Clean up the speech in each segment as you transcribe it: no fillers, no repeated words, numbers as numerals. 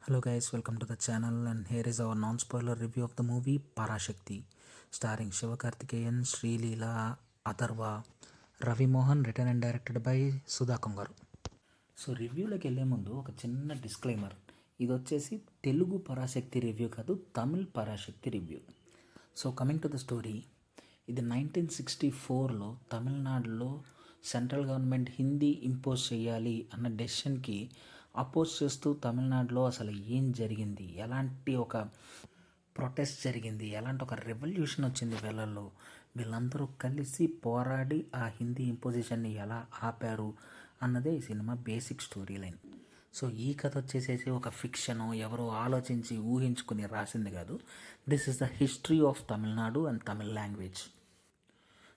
Hello guys, welcome to the channel and here is our non-spoiler review of the movie Parashakti starring Sivakarthikeyan, Sri Leela, Atharva, Ravi Mohan, written and directed by Sudha Kongaru. So రివ్యూలోకి వెళ్ళే ముందు ఒక చిన్న disclaimer, ఇది వచ్చేసి Telugu Parashakti review కాదు, Tamil Parashakti review. So coming to the story, ఇది 1964లో తమిళనాడులో సెంట్రల్ గవర్నమెంట్ హిందీ ఇంపోజ్ చేయాలి అన్న డెసిషన్కి అపోజ్ చేస్తూ తమిళనాడులో అసలు ఏం జరిగింది, ఎలాంటి ఒక ప్రొటెస్ట్ జరిగింది, ఎలాంటి ఒక రెవల్యూషన్ వచ్చింది వీళ్ళందరూ కలిసి పోరాడి ఆ హిందీ ఇంపోజిషన్ని ఎలా ఆపారు అన్నదే ఈ cinema basic story line. So ఈ కథ వచ్చేసేసి ఒక ఫిక్షను, ఎవరో ఆలోచించి ఊహించుకుని రాసింది కాదు. This is the history of Tamil Nadu and Tamil language.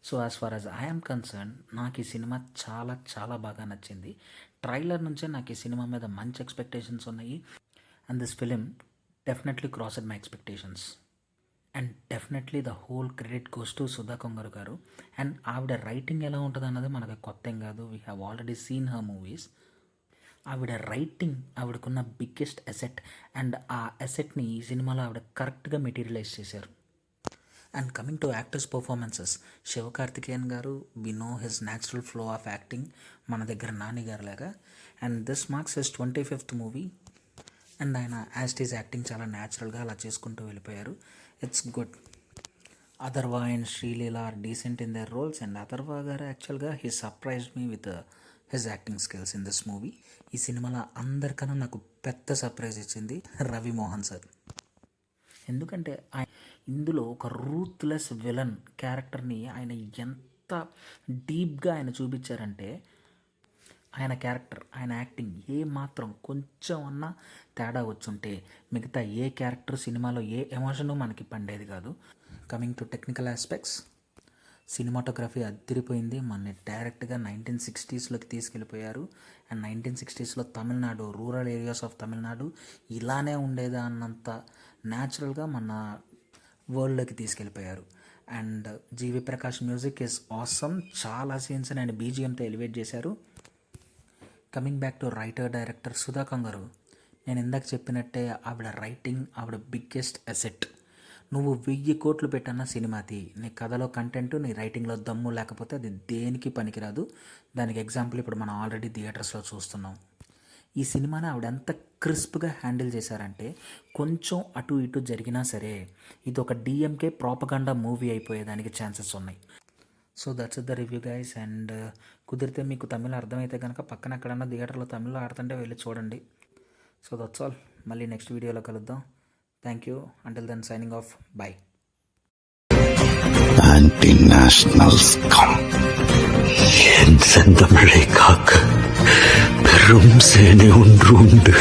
So as far as I'm concern, నాకు ఈ సినిమా చాలా చాలా బాగా నచ్చింది. ట్రైలర్ నుంచే నాకు ఈ సినిమా మీద మంచి ఎక్స్పెక్టేషన్స్ ఉన్నాయి. And this film definitely crossed my expectations. And definitely the whole credit goes to Sudha Kongaru garu. And ఆవిడ రైటింగ్ ఎలా ఉంటుంది అన్నది మనకు కొత్త ఏం కాదు, we have already seen her movies. ఆవిడ రైటింగ్ ఆవిడకున్న బిగ్గెస్ట్ అసెట్, అండ్ ఆ అసెట్ని ఈ సినిమాలో ఆవిడ కరెక్ట్గా మెటీరియలైజ్ చేశారు. And coming to actors performances, Sivakarthikeyan garu, we know his natural flow of acting, మన దగ్గర నాని గారు లాగా. And this marks his 25th movie. And ఆయన యాజ్ యాక్టింగ్ చాలా న్యాచురల్గా అలా చేసుకుంటూ వెళ్ళిపోయారు. It's good. Atharvaa and Sreeleela are decent in their roles. And Atharva గారు యాక్చువల్గా he surprised me with his acting skills in this movie. ఈ సినిమాలో అందరికన్నా నాకు పెద్ద సర్ప్రైజ్ ఇచ్చింది రవి మోహన్ సార్. ఎందుకంటే ఇందులో ఒక రూత్లెస్ విలన్ క్యారెక్టర్ని ఆయన ఎంత డీప్గా ఆయన చూపించారంటే, ఆయన క్యారెక్టర్, ఆయన యాక్టింగ్ ఏ మాత్రం కొంచెం అన్నా తేడా వచ్చుంటే మిగతా ఏ క్యారెక్టర్ సినిమాలో ఏ ఎమోషను మనకి పండేది కాదు. Coming to technical aspects, cinematography అదిరిపోయింది. మన డైరెక్ట్గా 1960sలోకి తీసుకెళ్ళిపోయారు. అండ్ 1960sలో Tamil Nadu, rural areas of Tamil Nadu ఇలానే ఉండేదా అన్నంత న్యాచురల్గా మన వరల్డ్లోకి తీసుకెళ్ళిపోయారు. And GV Prakash music is awesome. చాలా సీన్స్ అండ్ బీజిఎంతో ఎలివేట్ చేశారు. Coming back to writer director Sudha Kongaru, నేను ఇందాక చెప్పినట్టే ఆవిడ రైటింగ్ ఆవిడ బిగ్గెస్ట్ అసెట్. నువ్వు 1000 కోట్లు పెట్టన్న సినిమాది నీ కథలో కంటెంట్, నీ రైటింగ్లో దమ్ము లేకపోతే అది దేనికి పనికిరాదు. దానికి ఎగ్జాంపుల్ ఇప్పుడు మనం ఆల్రెడీ థియేటర్స్లో చూస్తున్నాం. ఈ సినిమాని ఆవిడ ఎంత క్రిస్ప్గా హ్యాండిల్ చేశారంటే, కొంచెం అటు ఇటు జరిగినా సరే ఇది ఒక డిఎంకే ప్రాపగండా మూవీ అయిపోయేదానికి ఛాన్సెస్ ఉన్నాయి. So that's the review guys. And కుదిరితే మీకు తమిళ అర్థమైతే కనుక పక్కన ఎక్కడన్నా థియేటర్లో తమిళ్లో ఆడుతుంటే వెళ్ళి చూడండి. So that's all. మళ్ళీ నెక్స్ట్ వీడియోలో కలుద్దాం. Thank you. Until then signing off. Bye. Anti national scum என் செந்தமிழை காக்க பெரும் சேனை ஒன்று உண்டு.